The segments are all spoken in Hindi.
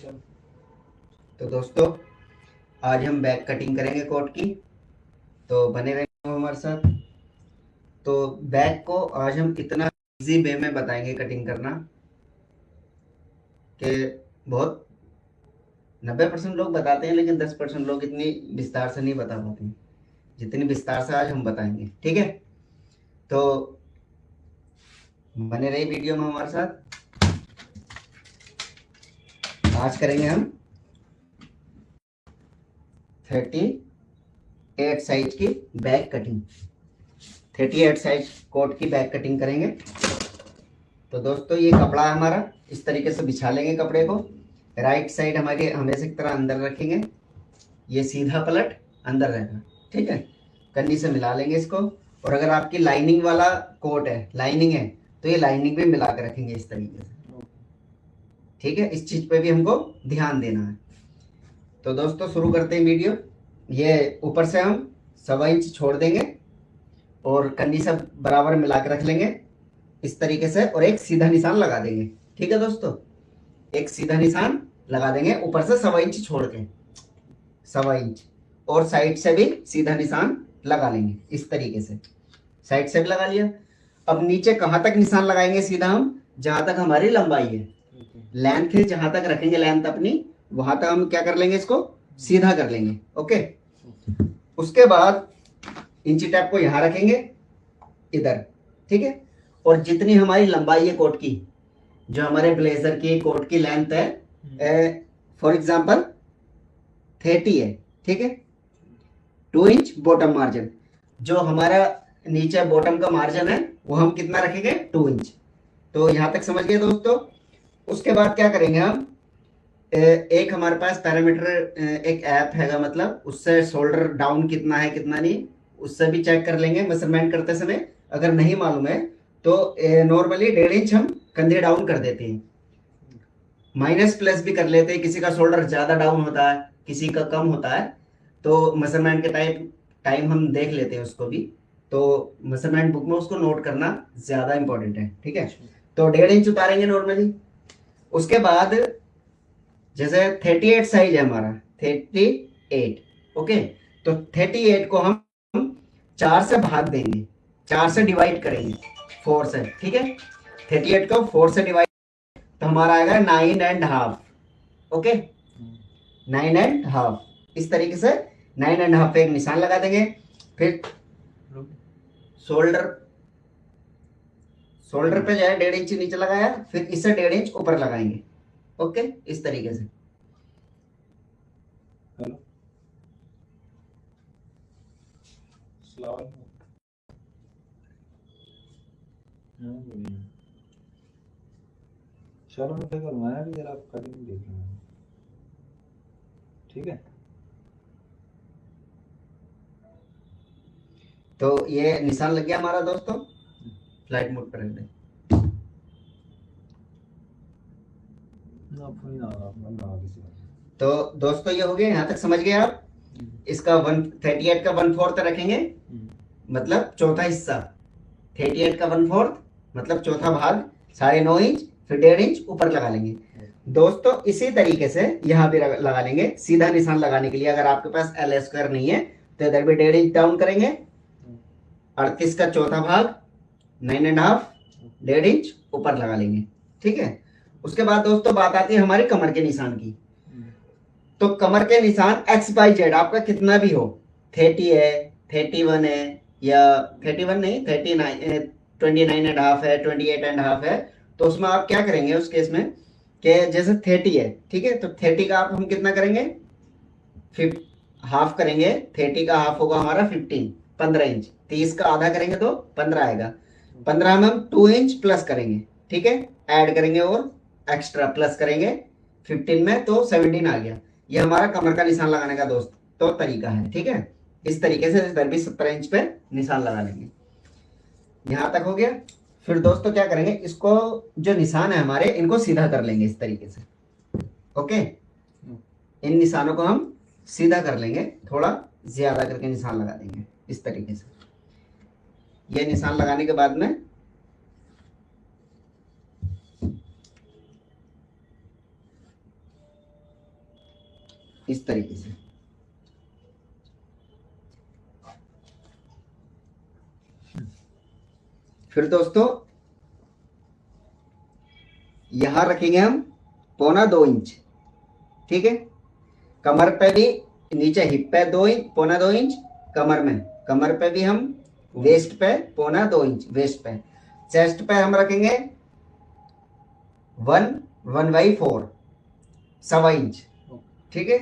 तो दोस्तों आज हम बैक कटिंग करेंगे कोट की, तो बने रहेंगे हमारे साथ। तो बैक को आज हम इतना इजी वे में बताएंगे कटिंग करना कि बहुत 90% लोग बताते हैं, लेकिन 10% लोग इतनी विस्तार से नहीं बता पाते हैं जितनी विस्तार से आज हम बताएंगे। ठीक है, तो बने रही वीडियो में हमारे साथ। आज करेंगे हम 38 साइज की बैक कटिंग, 38 साइज कोट की बैक कटिंग करेंगे। तो दोस्तों ये कपड़ा है हमारा, इस तरीके से बिछा लेंगे कपड़े को। राइट साइड हमारी हमेशा की तरह अंदर रखेंगे, ये सीधा पलट अंदर रहेगा। ठीक है, कन्नी से मिला लेंगे इसको। और अगर आपकी लाइनिंग वाला कोट है, लाइनिंग है, तो ये लाइनिंग भी मिला के रखेंगे इस तरीके से। ठीक है, इस चीज पे भी हमको ध्यान देना है। तो दोस्तों शुरू करते हैं वीडियो। ये ऊपर से हम 1.25 इंच छोड़ देंगे और कन्नी से बराबर मिला के रख लेंगे इस तरीके से, और एक सीधा निशान लगा देंगे। ठीक है दोस्तों, एक सीधा निशान लगा देंगे ऊपर से 1.25 इंच छोड़ के, 1.25 इंच। और साइड से भी सीधा निशान लगा लेंगे इस तरीके से, साइड से भी लगा लिया। अब नीचे कहाँ तक निशान लगाएंगे सीधा? हम जहां तक हमारी लंबाई है, लेंथ है, जहां तक रखेंगे लेंथ अपनी, वहां तक हम क्या कर लेंगे, इसको सीधा कर लेंगे। ओके, उसके बाद इंची टेप को यहां रखेंगे इधर। ठीक है, और जितनी हमारी लंबाई है कोट की, जो हमारे ब्लेजर की कोट की लेंथ है, फॉर एग्जांपल 30 है। ठीक है, 2 इंच बॉटम मार्जिन, जो हमारा नीचे बॉटम का मार्जिन है वो हम कितना रखेंगे, 2 इंच। तो यहां तक समझ गए दोस्तों। उसके बाद क्या करेंगे हम, एक हमारे पास पैरामीटर एक ऐप हैगा, मतलब उससे शोल्डर डाउन कितना है कितना नहीं, उससे भी चेक कर लेंगे मेजरमेंट करते समय। अगर नहीं मालूम है तो नॉर्मली 1.5 इंच हम कंधे डाउन कर देते हैं, माइनस प्लस भी कर लेते हैं। किसी का शोल्डर ज्यादा डाउन होता है, किसी का कम होता है, तो मेजरमेंट के टाइम हम देख लेते हैं उसको भी। तो मेजरमेंट बुक में उसको नोट करना ज्यादा इंपॉर्टेंट है। ठीक है, तो 1.5 इंच उतारेंगे नॉर्मली। उसके बाद जैसे 38 साइज है हमारा, 38। ओके, तो 38 को हम 4 से भाग देंगे, 4 से डिवाइड करेंगे 4 से। ठीक है, 38 को 4 से डिवाइड, तो हमारा आएगा 9.5। ओके, 9.5 इस तरीके से 9.5 पे एक निशान लगा देंगे। फिर शोल्डर शोल्डर पे जो है 1.5 इंच नीचे लगाया, फिर इससे 1.5 इंच ऊपर लगाएंगे। ओके, इस तरीके से। चलो मैं फिर मैं भी जरा कटिंग देख लूँ। ठीक है, तो ये निशान लग गया हमारा दोस्तों। फ्लाइट मोड पर रख दे। ना फोन ना अपना ना किसी तो दोस्तों ये हो गया, यहाँ तक समझ गए आप। इसका 38 का 1/4 रखेंगे, मतलब चौथा हिस्सा। 38 का 1/4 मतलब चौथा भाग, 9.5 इंच, फिर 1.5 इंच ऊपर लगा लेंगे। दोस्तों इसी तरीके से यहाँ भी लगा लेंगे सीधा निशान लगाने के लिए। अगर आपके पास L² नहीं है तो इधर भी 1.5 इंच डाउन करेंगे, 38 का चौथा भाग, 9.5, 1.5 इंच ऊपर लगा लेंगे। ठीक है, उसके बाद दोस्तों बात आती है हमारी कमर के निशान की। तो कमर के निशान XYZ आपका कितना भी हो, 30 है, 31 है, या 31 नहीं, 39, 29.5 है, 28.5 है, तो उसमें आप क्या करेंगे उस केस में कि जैसे 30 है, ठीक है, तो 30 का आप हम कितना करेंगे, हाफ करेंगे। 30 का हाफ होगा हमारा 15 इंच। 30 का आधा करेंगे तो 15 आएगा। 15 में हम 2 इंच प्लस करेंगे। ठीक है, ऐड करेंगे और एक्स्ट्रा प्लस करेंगे 15 में, तो 17 आ गया। ये हमारा कमर का निशान लगाने का दोस्त तो तरीका है। ठीक है, इस तरीके से इधर भी 17 इंच पे निशान लगा लेंगे। यहां तक हो गया। फिर दोस्तों क्या करेंगे, इसको जो निशान है हमारे, इनको सीधा कर लेंगे इस तरीके से। ओके, इन निशानों को हम सीधा कर लेंगे, थोड़ा ज्यादा करके निशान लगा देंगे इस तरीके से। ये निशान लगाने के बाद में इस तरीके से। फिर दोस्तों यहां रखेंगे हम 1.25 इंच, ठीक है। कमर पे भी, नीचे हिप पे 2 इंच, 1.25 इंच कमर पे भी हम, वेस्ट पे 1.25 इंच वेस्ट पे। चेस्ट पे हम रखेंगे 1/4 सवा इंच, ठीक है।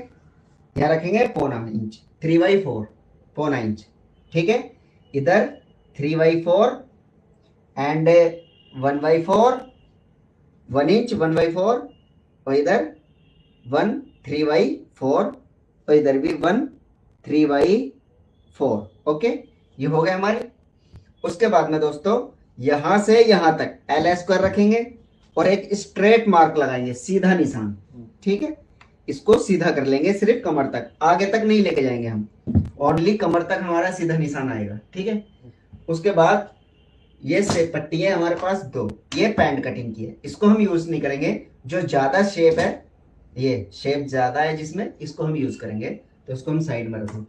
यहाँ रखेंगे 1.25 इंच, 3/4 1.25 इंच, ठीक है। इधर 3/4 एंड 1/4 1 इंच 1/4, और इधर 3/4, और इधर भी 3/4। ओके, ये हो गया हमारे। उसके बाद में दोस्तों यहां से यहां तक L² रखेंगे और एक स्ट्रेट मार्क लगाएंगे, सीधा निशान, ठीक है। इसको सीधा कर लेंगे सिर्फ कमर तक, आगे तक नहीं लेके जाएंगे हम, ओनली कमर तक हमारा सीधा निशान आएगा, ठीक है। उसके बाद ये से पट्टी है हमारे पास 2, ये पैंट कटिंग की है, इसको हम यूज नहीं करेंगे। जो ज्यादा शेप है, ये शेप ज्यादा है जिसमें, इसको हम यूज करेंगे, तो इसको हम साइड में रखें।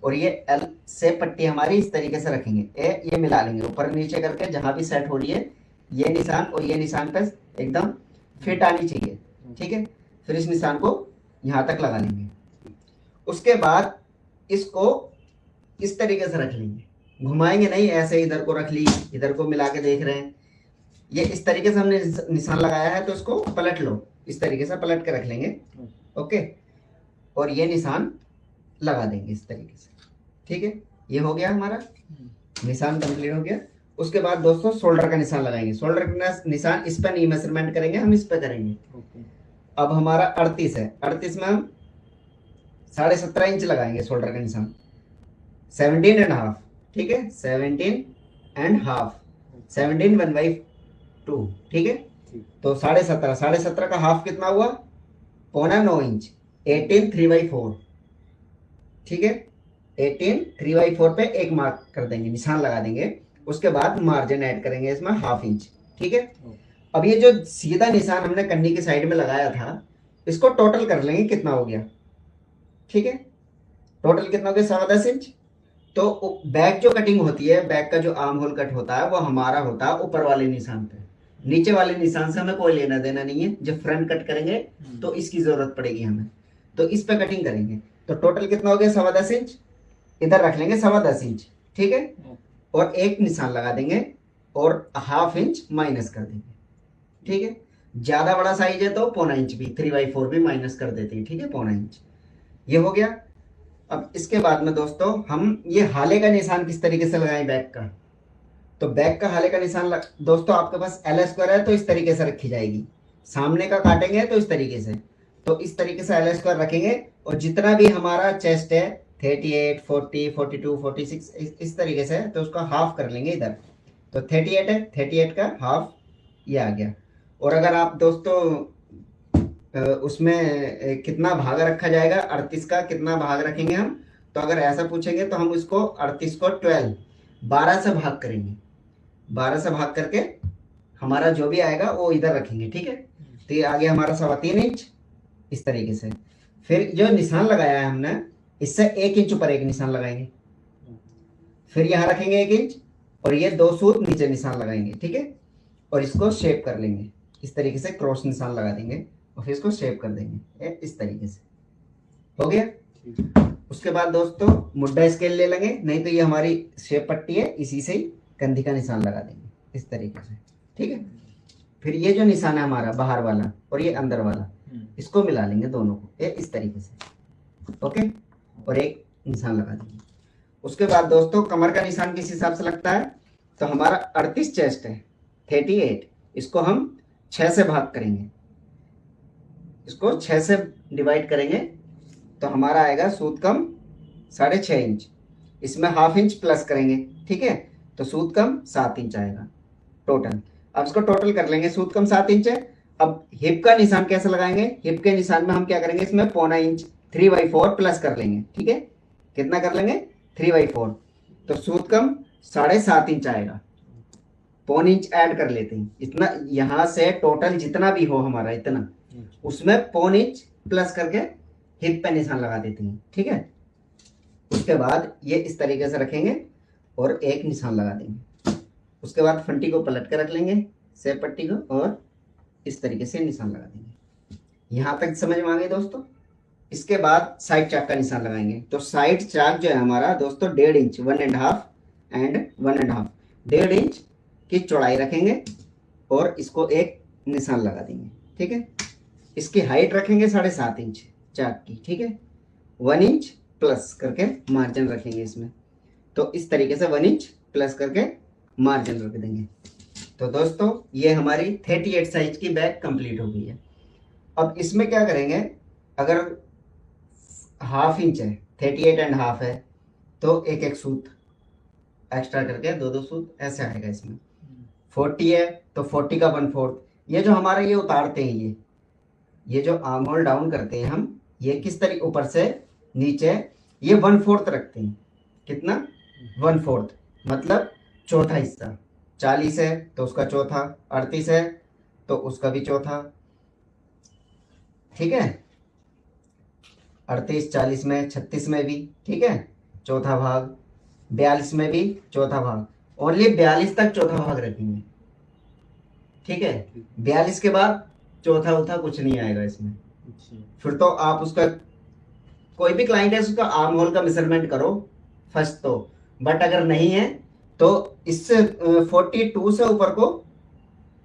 और ये L से पट्टी हमारी इस तरीके से रखेंगे, ये मिला लेंगे ऊपर नीचे करके, जहां भी सेट हो रही है ये निशान और ये निशान पे एकदम फिट आनी चाहिए, ठीक है। फिर इस निशान को यहां तक लगा लेंगे। उसके बाद इसको इस तरीके से रख लेंगे, घुमाएंगे नहीं, ऐसे इधर को रख ली, इधर को मिला के देख रहे हैं। ये इस तरीके से हमने निशान लगाया है, तो इसको पलट लो, इस तरीके से पलट के रख लेंगे, ओके। और ये निशान लगा देंगे इस तरीके से, ठीक है। ये हो गया हमारा निशान कंप्लीट हो गया। उसके बाद दोस्तों शोल्डर का निशान लगाएंगे। शोल्डर का निशान इस पर नहीं मेजरमेंट करेंगे, हम इस पर करेंगे। अब हमारा 38 है, 38 में हम 17.5 इंच लगाएंगे शोल्डर का निशान, 17.5, ठीक है। 17.5, 17 1/2, ठीक है। तो 17.5 का हाफ कितना हुआ, 9.25 इंच, 18 3/4, ठीक है। 18 3/4 पे एक मार्क कर देंगे, निशान लगा देंगे। उसके बाद मार्जिन ऐड करेंगे इसमें 1/2 इंच, ठीक है। अब ये जो सीधा निशान हमने कन्नी की साइड में लगाया था, इसको टोटल कर लेंगे कितना हो गया, ठीक है। टोटल कितना हो गया, 10.25 इंच। तो बैक जो कटिंग होती है, बैक का जो आर्म होल कट होता है, वो हमारा होता है ऊपर वाले निशान पे, नीचे वाले निशान से हमें कोई लेना देना नहीं है। जब फ्रंट कट करेंगे तो इसकी जरूरत पड़ेगी हमें, तो इस पे कटिंग करेंगे। तो टोटल कितना हो गया, 10.25 इंच, इधर रख लेंगे 10.25 इंच, ठीक है। और एक निशान लगा देंगे और 1/2 इंच माइनस कर देंगे, ठीक है। ज्यादा बड़ा साइज है तो 1.25 इंच भी, 3/4 भी माइनस कर देते हैं, ठीक है, 1.25 इंच। ये हो गया। अब इसके बाद में दोस्तों हम ये हाले का निशान किस तरीके से लगाएं बैक का। तो बैक का हाले का निशान दोस्तों आपके पास L² है तो इस तरीके से रखी जाएगी, सामने का काटेंगे तो इस तरीके से, तो इस तरीके से L² रखेंगे। और जितना भी हमारा चेस्ट है 38 40 42 46 इस तरीके से, तो उसका हाफ कर लेंगे इधर। तो 38 है, 38 का हाफ ये आ गया। और अगर आप दोस्तों उसमें कितना भाग रखा जाएगा, 38 का कितना भाग रखेंगे हम, तो अगर ऐसा पूछेंगे तो हम इसको 38 को 12 से भाग करेंगे, 12 से भाग करके हमारा जो भी आएगा वो इधर रखेंगे, ठीक है। तो ये आ गया हमारा 3.25 इंच इस तरीके से। फिर जो निशान लगाया है हमने, इससे 1 इंच ऊपर एक निशान लगाएंगे, फिर यहाँ रखेंगे 1 इंच, और ये 2 सूत नीचे निशान लगाएंगे, ठीक है। और इसको शेप कर लेंगे इस तरीके से, क्रॉस निशान लगा देंगे और फिर इसको शेप कर देंगे इस तरीके से, हो गया। उसके बाद दोस्तों मुड्डा स्केल ले लेंगे, नहीं तो ये हमारी शेप पट्टी है, इसी से ही कंधी का निशान लगा देंगे इस तरीके से, ठीक है। फिर ये जो निशान है हमारा बाहर वाला और ये अंदर वाला, इसको मिला लेंगे दोनों को इस तरीके से, ओके। और एक निशान लगा देंगे। उसके बाद दोस्तों कमर का निशान किस हिसाब से लगता है, तो हमारा 38 चेस्ट है, 38, इसको हम 6 से भाग करेंगे, इसको 6 से डिवाइड करेंगे, तो हमारा आएगा सूत कम 6.5 इंच, इसमें 1/2 इंच प्लस करेंगे, ठीक है। तो सूत कम 7 इंच आएगा टोटल। अब इसको टोटल कर लेंगे, सूत कम 7 इंच है। अब हिप का निशान कैसे लगाएंगे, हिप के निशान में हम क्या करेंगे, इसमें 1.25 इंच 3/4 प्लस कर लेंगे, ठीक है। कितना कर लेंगे, 3/4, तो सूत कम 7.5 इंच आएगा, 1.25 इंच ऐड कर लेते हैं। इतना यहाँ से टोटल जितना भी हो हमारा इतना, उसमें 1.25 इंच प्लस करके हिप पे निशान लगा देते हैं, ठीक है। उसके बाद ये इस तरीके से रखेंगे और एक निशान लगा देंगे। उसके बाद फंटी को पलट कर रख लेंगे, सेब पट्टी को, और इस तरीके से निशान लगा देंगे। यहाँ तक समझ में आ गई दोस्तों। इसके बाद साइड चाक का निशान लगाएंगे। तो साइड चाक जो है हमारा दोस्तों 1.5 इंच, 1.5 एंड 1.5, 1.5 इंच की चौड़ाई रखेंगे और इसको एक निशान लगा देंगे, ठीक है। इसकी हाइट रखेंगे 7.5 इंच चाक की, ठीक है। 1 इंच प्लस करके मार्जिन रखेंगे इसमें। तो इस तरीके से 1 इंच प्लस करके मार्जिन रख देंगे। तो दोस्तों ये हमारी 38 साइज की बैग कंप्लीट हो गई है। अब इसमें क्या करेंगे, अगर 1/2 इंच है, 38.5 है, तो एक एक सूत एक्स्ट्रा करके 2-2 सूत ऐसे आएगा इसमें। 40 है तो 40 का 1/4। ये जो हमारा ये उतारते हैं, ये जो आर्म होल डाउन करते हैं हम, ये किस तरीके ऊपर से नीचे, ये 1/4 रखते हैं। कितना? 1/4 मतलब चौथा हिस्सा। 40 है तो उसका चौथा, 38 है तो उसका भी चौथा, ठीक है। 38 40 में, 36 में भी, ठीक है, चौथा भाग। 42 में भी चौथा भाग। ओनली 42 तक चौथा भाग रखेंगे, ठीक है। 42 के बाद चौथा उथा कुछ नहीं आएगा इसमें। फिर तो आप उसका कोई भी क्लाइंट है उसका आर्म होल का मेजरमेंट करो फर्स्ट तो, बट अगर नहीं है तो इससे 42 से ऊपर को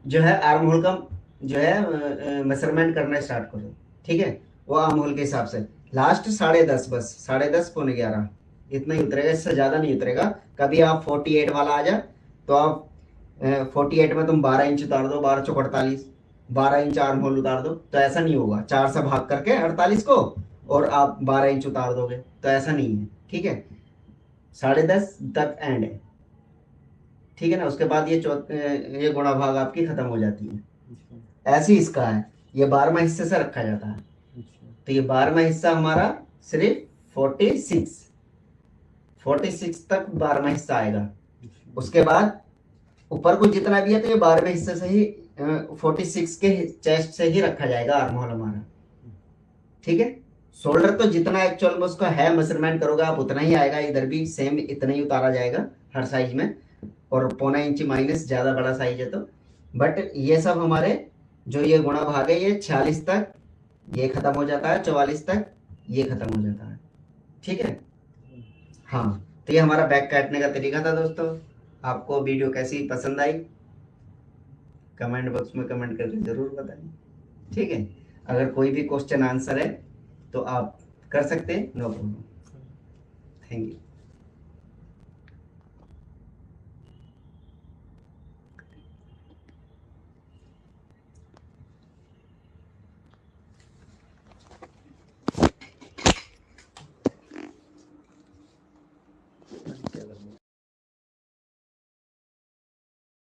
जो है आर्म होल का जो है मेजरमेंट करना स्टार्ट करो, ठीक है। वो आर्म होल के हिसाब से लास्ट 10.5, बस 10.5 पौने 11 इतना ही उतरेगा, इससे ज्यादा नहीं उतरेगा। कभी आप 48 वाला आ जाए तो आप 48 में तुम 12 इंच उतार दो, 12 चौक 48, 12 इंच आर्म होल उतार दो, तो ऐसा नहीं होगा। 4 से भाग करके 48 को और आप 12 इंच उतार दोगे, तो ऐसा नहीं है, ठीक है। 10.5 तक एंड है, ठीक है ना। उसके बाद ये गुणा भाग आपकी खत्म हो जाती है। ऐसे ही इसका है, ये 12वां हिस्से से रखा जाता है। तो ये 12वां हिस्सा हमारा सिर्फ 46 तक 12वां हिस्सा आएगा। उसके बाद ऊपर को जितना भी है तो ये 12वें हिस्से से ही 46 के चेस्ट से ही रखा जाएगा आर्म होल हमारा, ठीक है। शोल्डर तो जितना एक्चुअल में उसका है मेजरमेंट करोगे आप उतना ही आएगा। इधर भी सेम इतना ही उतारा जाएगा हर साइज में, और 0.25 इंच माइनस ज्यादा बड़ा साइज है तो। बट ये सब हमारे जो ये गुणा भाग है ये 46 तक ये खत्म हो जाता है, 44 तक ये खत्म हो जाता है, ठीक है। हाँ, तो ये हमारा बैक काटने का तरीका था दोस्तों। आपको वीडियो कैसी पसंद आई कमेंट बॉक्स में कमेंट करके जरूर बताएं, ठीक है। अगर कोई भी क्वेश्चन आंसर है तो आप कर सकते हैं, नो प्रॉब्लम। Thank you.